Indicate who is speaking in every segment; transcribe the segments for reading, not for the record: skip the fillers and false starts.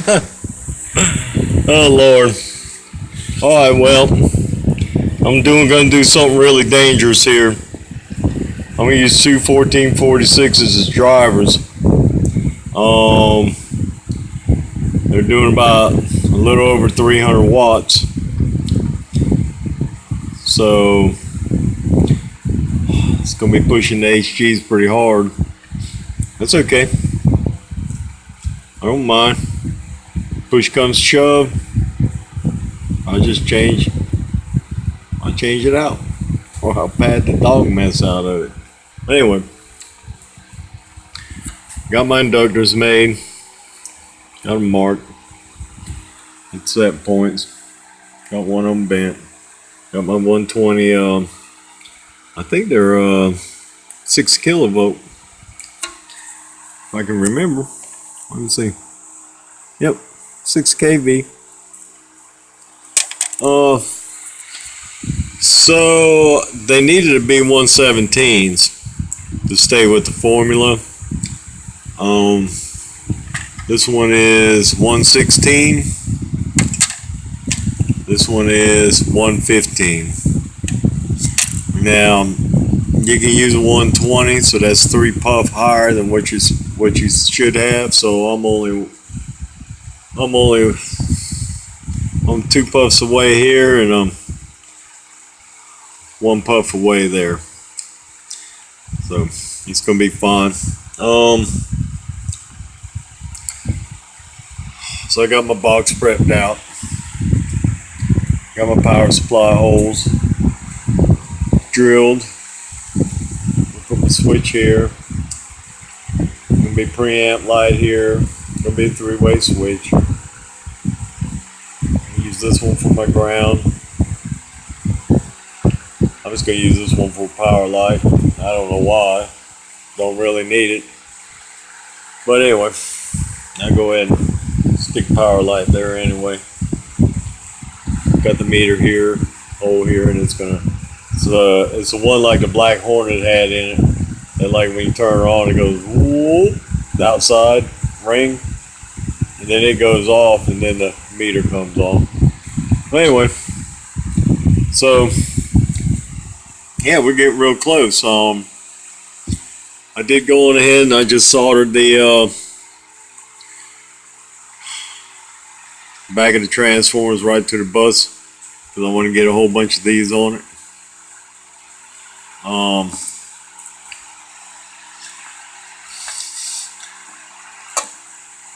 Speaker 1: Oh Lord. All right, well, gonna do something really dangerous here. I'm gonna use two 1446s as drivers. Um, they're doing about a little over 300 watts. So it's gonna be pushing the HGs pretty hard. That's okay. I don't mind. Push comes to shove, I'll just change. I'll change it out, or I'll pad the dog mess out of it. Anyway, got my inductors made. Got them marked. It's set points. Got one of them bent. Got my 120. I think they're 6 kilovolt. If I can remember. Let me see. Yep, 6 kV. So they needed to be 117s to stay with the formula. This one is 116. This one is 115. Now you can use a 120, so that's 3 puff higher than what you should have. So I'm 2 puffs away here, and I'm 1 puff away there. So it's gonna be fine. So I got my box prepped out. Got my power supply holes drilled. Put my switch here. Gonna be preamp light here. Gonna be a 3-way switch. Use this one for my ground. I'm just gonna use this one for power light. I don't know why. Don't really need it. But anyway, I'll go ahead and stick power light there anyway. Got the meter here, hole here, and it's the one like the Black Hornet had in it. And like when you turn it on, it goes whoop, the outside ring, and then it goes off, and then the meter comes on. But anyway, so yeah, we're getting real close. I did go on ahead and I just soldered the back of the transformers right to the bus, because I want to get a whole bunch of these on it.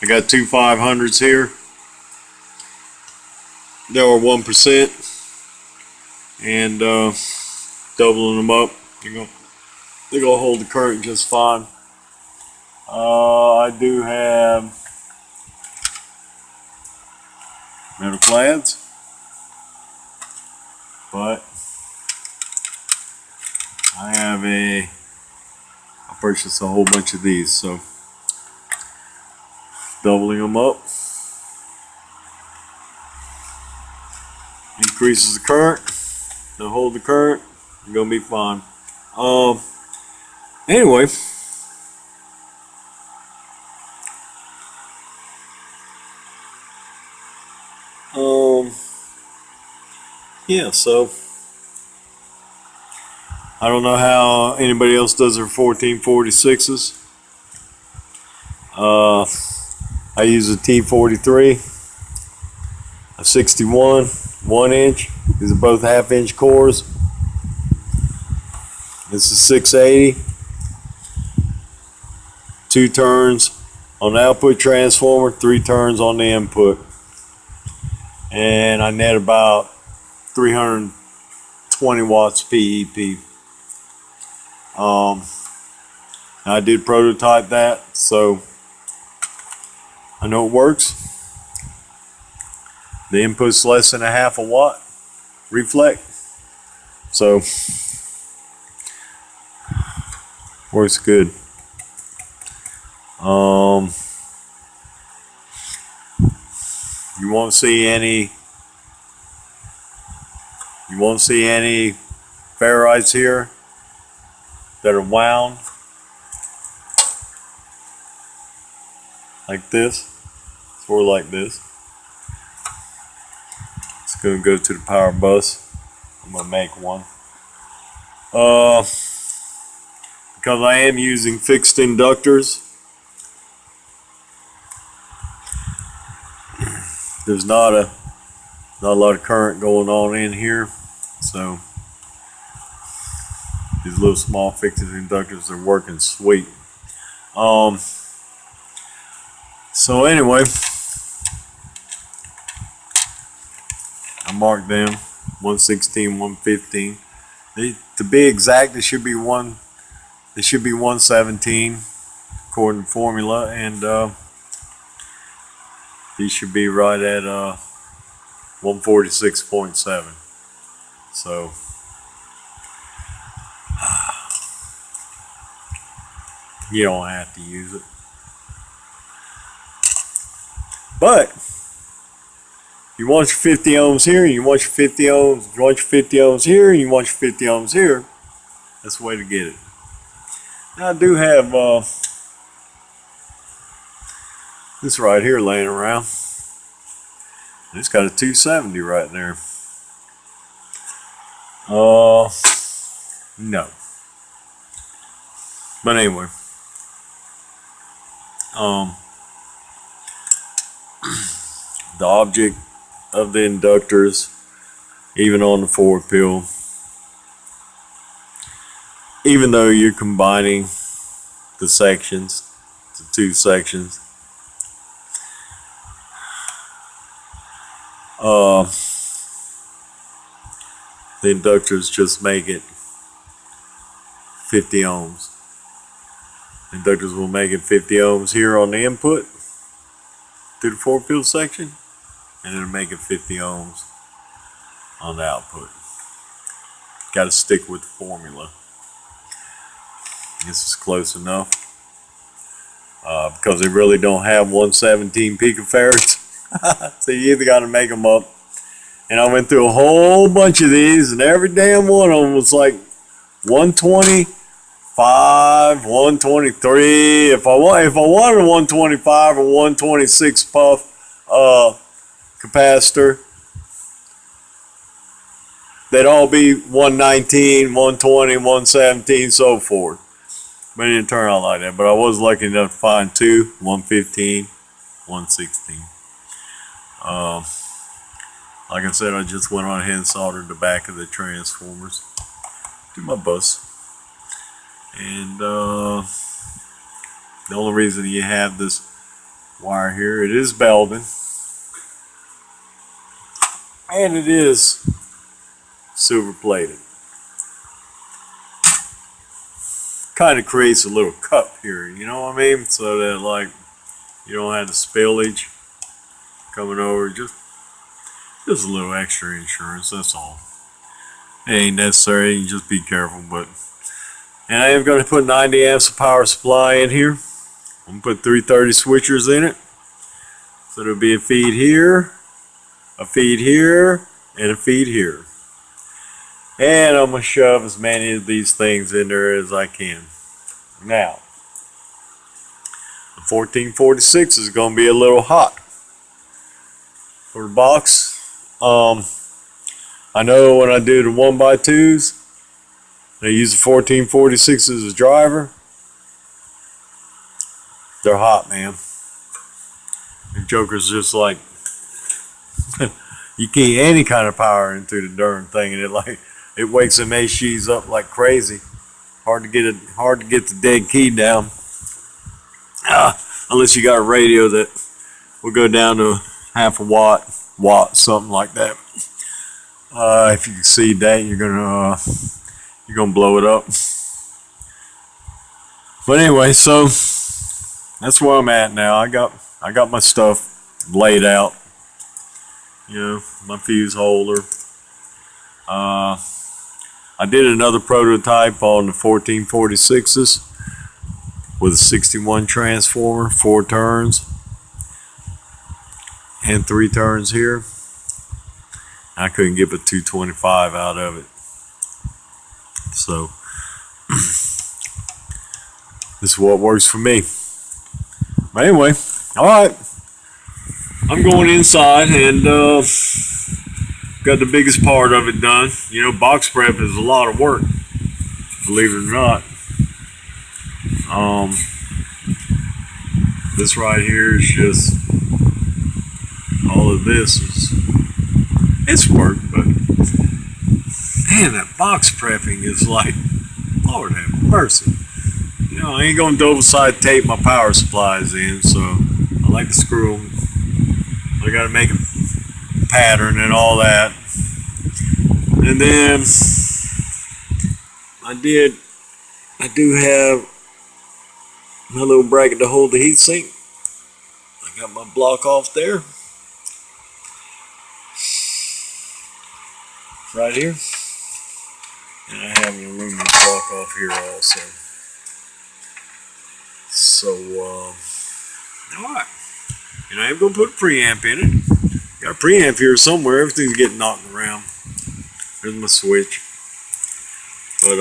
Speaker 1: I got 2 500s here. They are 1%, and doubling them up, they're gonna hold the current just fine. I do have metal clads, but I purchased a whole bunch of these, so doubling them up increases the current. They'll hold the current. You're gonna be fine. Anyway, yeah, so I don't know how anybody else does their 1446s. I use a T43, a 61, 1 inch. These are both 1/2 inch cores. This is 680. 2 turns on the output transformer, 3 turns on the input. And I net about 320 watts PEP. I did prototype that, so I know it works. The input's less than 1/2 a watt reflect, so works good. You won't see any ferrites here that are wound like this. That's for like this. It's going to go to the power bus. I'm going to make one. Because I am using fixed inductors, there's not a lot of current going on in here, so these little small fixed inductors are working sweet. So anyway, I marked them 116, 115. To be exact, it should be 117 according to formula, and these should be right at 146.7. So you don't have to use it, but you want your 50 ohms here, and you want your 50 ohms, you want your 50 ohms here, and you want your 50 ohms here. That's the way to get it. Now I do have this right here laying around. It's got a 270 right there. No. But anyway, the object of the inductors, even on the 4-pill, even though you're combining the sections, the two sections, the inductors just make it 50 ohms. Inductors will make it 50 ohms here on the input to the 4-pill section, and it'll make it 50 ohms on the output. Got to stick with the formula. This is close enough, because they really don't have 117 picofarads. So you either got to make them up. And I went through a whole bunch of these, and every damn one of them was like 125, 123. If I wanted a 125 or 126 puff capacitor, they'd all be 119, 120, 117, so forth. But it didn't turn out like that. But I was lucky enough to find two, 115, 116. Like I said, I just went on ahead and soldered the back of the transformers to my bus. And the only reason you have this wire here, it is Belden, and it is silver plated. Kind of creates a little cup here, you know what I mean? So that like you don't have the spillage coming over. Just a little extra insurance, that's all. It ain't necessary, you just be careful. But and I am going to put 90 amps of power supply in here. I'm going to put 330 switchers in it. So there'll be a feed here, a feed here, and a feed here. And I'm going to shove as many of these things in there as I can. Now, the 1446 is going to be a little hot for the box. I know when I do the 1x2s, I use the 1446 as a driver. They're hot, man. The Joker's just like you can't any kind of power into the darn thing, and it wakes them ACs up like crazy. Hard to get the dead key down. Unless you got a radio that will go down to half a watt, something like that. If you exceed that, you're gonna blow it up. But anyway, so that's where I'm at now. I got my stuff laid out. You know, my fuse holder. I did another prototype on the 1446s with a 61 transformer, 4 turns, and 3 turns here. I couldn't get but 225 out of it. So this is what works for me. But anyway, all right. I'm going inside and got the biggest part of it done. You know, box prep is a lot of work, believe it or not. This right here is just, all of this is, it's work, but man, that box prepping is like, Lord have mercy. You know, I ain't gonna double side tape my power supplies in, so I like to screw them. I gotta make a pattern and all that. And then I do have my little bracket to hold the heat sink. I got my block off there. Right here. And I have an aluminum block off here also. So, alright. And I am going to put a preamp in it. Got a preamp here somewhere. Everything's getting knocked around. There's my switch. But,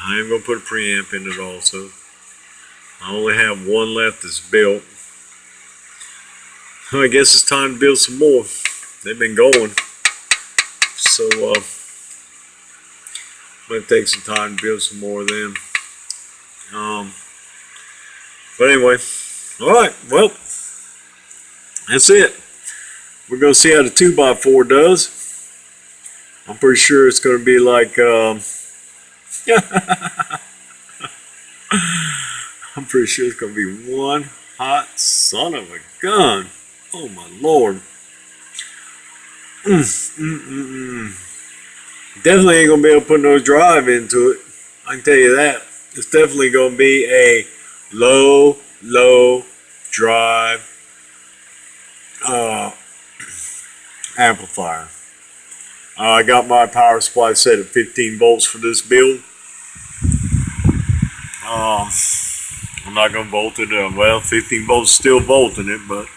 Speaker 1: I am going to put a preamp in it also. I only have one left that's built. I guess it's time to build some more. They've been going. So, might take some time to build some more of them. But anyway, alright, well, that's it. We're going to see how the 2x4 does. I'm pretty sure it's going to be like, I'm pretty sure it's going to be one hot son of a gun. Oh my Lord. Definitely ain't going to be able to put no drive into it. I can tell you that. It's definitely going to be a low drive amplifier. I got my power supply set at 15 volts for this build. I'm not going to volt it. Well, 15 volts still volting it, but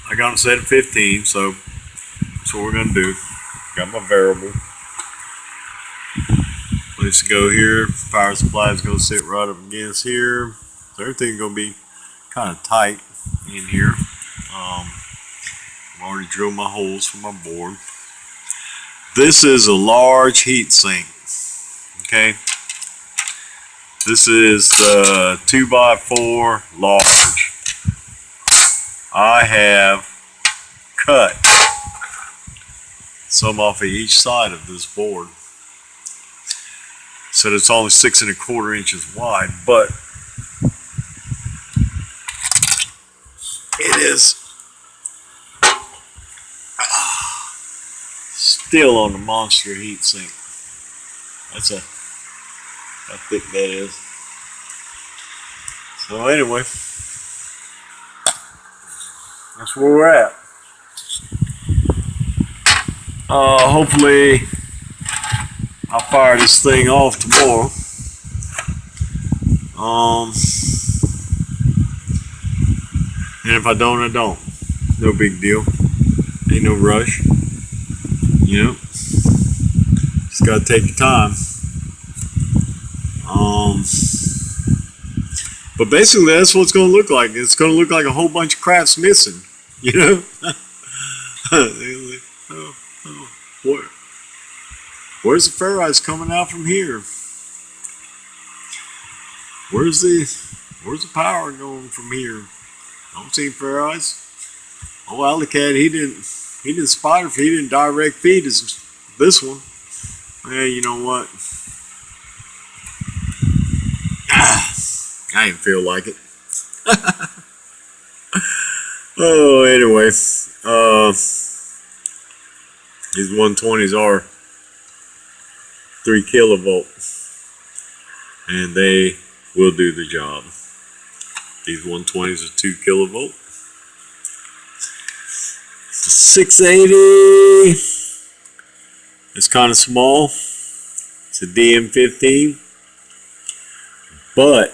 Speaker 1: I got them set at 15, so that's what we're going to do. Got my variable. Place to go here. Power supply is going to sit right up against here. So everything's going to be kind of tight in here. I've already drilled my holes for my board. This is a large heat sink. Okay. This is the 2x4 large. I have cut some off of each side of this board. So it's only 6 1/4 inches wide, but it is still on the monster heat sink. That's how thick that is. So anyway, that's where we're at. Hopefully I'll fire this thing off tomorrow. And if I don't, I don't. No big deal. Ain't no rush. You know, just gotta take your time. But basically that's what it's gonna look like. It's gonna look like a whole bunch of crap's missing. You know? Where's the ferrites coming out from here? Where's the power going from here? I don't see ferrites. Oh, Alleycat, he didn't spot it. He didn't direct feed this one. Hey, you know what? I didn't feel like it. Oh, anyway, these 120s are 3 kilovolts, and they will do the job. These 120s are 2 kilovolt. It's a 680. It's kind of small. It's a DM15, but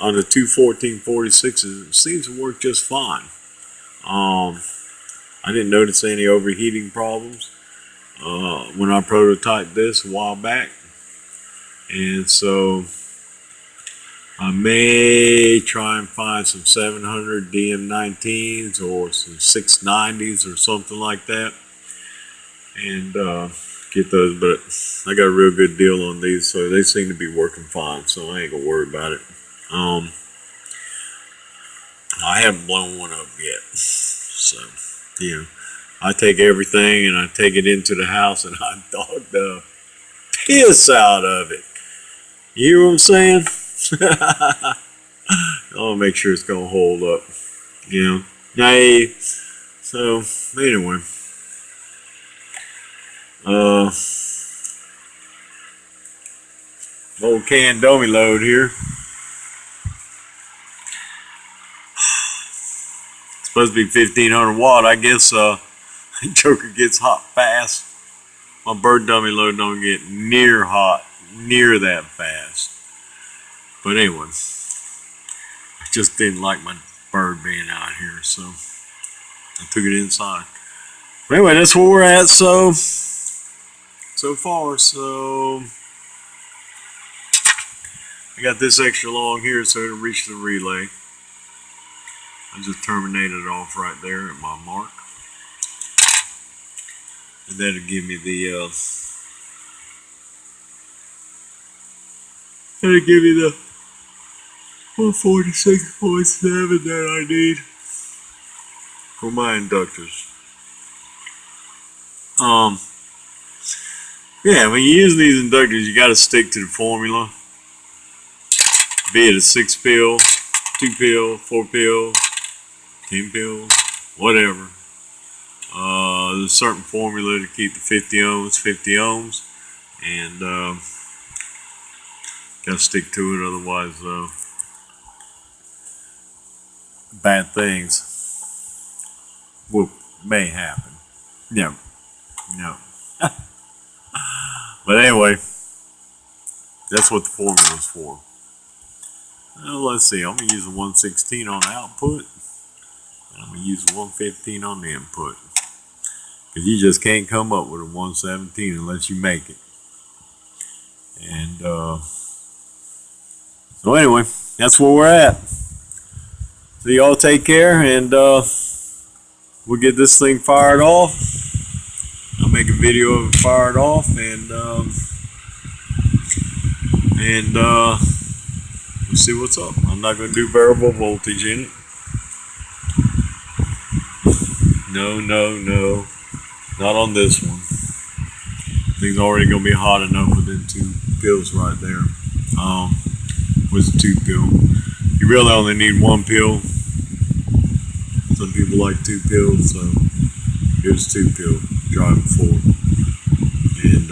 Speaker 1: on the 21446s, it seems to work just fine. I didn't notice any overheating problems when I prototyped this a while back, and so I may try and find some 700 DM19s or some 690s or something like that, and get those. But I got a real good deal on these, so they seem to be working fine. So I ain't gonna worry about it. I haven't blown one up yet, so I take everything and I take it into the house and I dog the piss out of it. You hear what I'm saying? I'll make sure it's gonna hold up. Hey, so anyway, old can dummy load here. It's supposed to be 1500 watt. I guess Joker gets hot fast. My bird dummy load don't get near that fast. But anyway, I just didn't like my bird being out here, so I took it inside. But anyway, that's where we're at so far. So I got this extra long here so it'll reach the relay. I just terminated it off right there at my mark. And that'll give me the 146.7 that I need for my inductors. Yeah, when you use these inductors, you got to stick to the formula. Be it a 6-pill, 2-pill, 4-pill, 10-pill, whatever. There's a certain formula to keep the 50 ohms, and got to stick to it, otherwise bad things may happen. No. But anyway, that's what the formula's for. Well, let's see, I'm going to use a 116 on the output, and I'm going to use a 115 on the input. Because you just can't come up with a 117 unless you make it. And so anyway, that's where we're at. So y'all take care, and we'll get this thing fired off. I'll make a video of it fired off, and we'll see what's up. I'm not going to do variable voltage in it. No. Not on this one. Thing's already going to be hot enough within 2 pills right there. Was a 2-pill. You really only need 1 pill. Some people like 2 pills, so here's 2-pill driving forward. And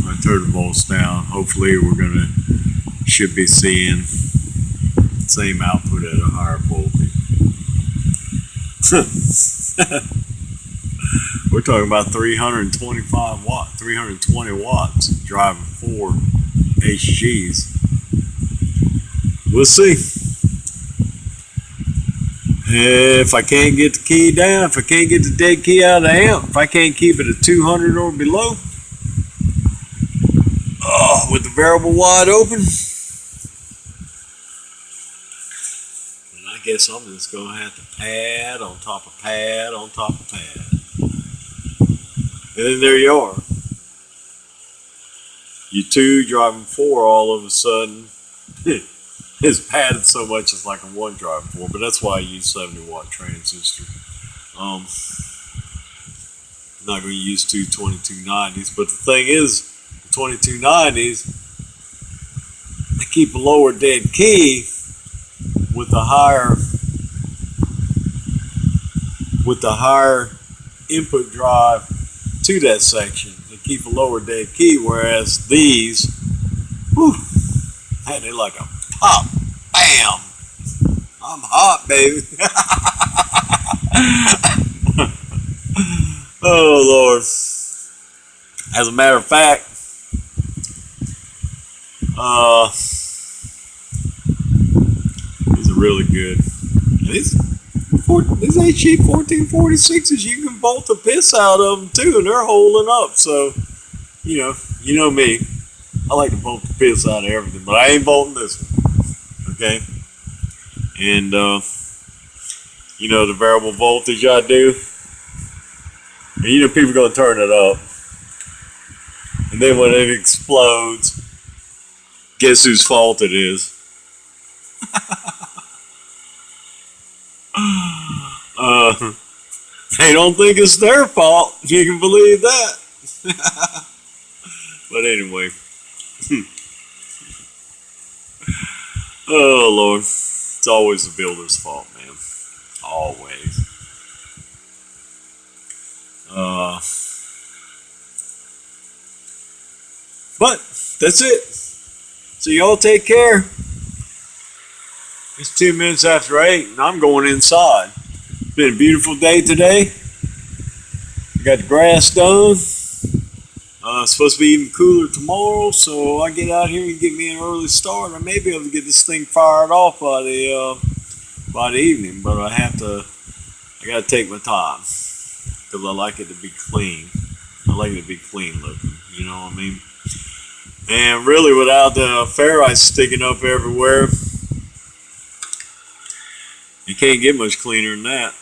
Speaker 1: I turned the volts down. Hopefully should be seeing the same output at a higher voltage. We're talking about 320 watts driving 4 HGs. We'll see. If I can't get the key down, if I can't get the dead key out of the amp, if I can't keep it at 200 or below, with the variable wide open, then I guess I'm just going to have to pad on top of pad on top of pad. And then there you are. You 2 driving 4 all of a sudden. It's padded so much it's like a 1 driving 4, but that's why I use 70-watt transistor. I'm not going to use 2 2290s, but the thing is, the 2290s, they keep a lower dead key with the higher input drive to that section. They keep a lower dead key, whereas these, they're like a pop, bam, I'm hot, baby. Oh Lord. As a matter of fact, these are really good. These HG 1446s, you can bolt the piss out of them too, and they're holding up. So, you know me. I like to bolt the piss out of everything, but I ain't bolting this one. Okay. And, you know, the variable voltage I do. And you know, people are going to turn it up. And then when it explodes, guess whose fault it is? They don't think it's their fault. You can believe that. But anyway. Oh, Lord. It's always the builder's fault, man. Always. But that's it. So y'all take care. It's 2 minutes after 8 and I'm going inside. It's been a beautiful day today. Got the grass done. It's supposed to be even cooler tomorrow, so I get out here and get me an early start. I may be able to get this thing fired off by the evening, but I gotta take my time because I like it to be clean. I like it to be clean looking. You know what I mean? And really, without the ferrites sticking up everywhere, you can't get much cleaner than that.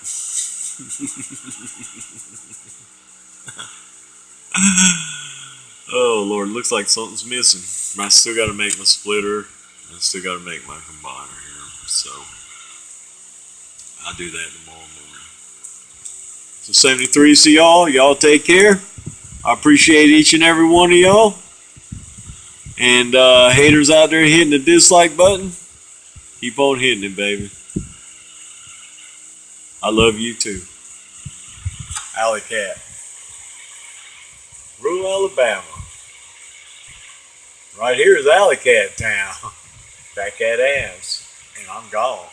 Speaker 1: Oh, Lord, looks like something's missing. I still got to make my splitter. I still got to make my combiner here. So, I'll do that tomorrow morning. So, 73 to y'all. Y'all take care. I appreciate each and every one of y'all. And haters out there hitting the dislike button, keep on hitting it, baby. I love you too. Alley Cat. Rural Alabama. Right here is Alley Cat Town. Fat Cat Abs. And I'm gone.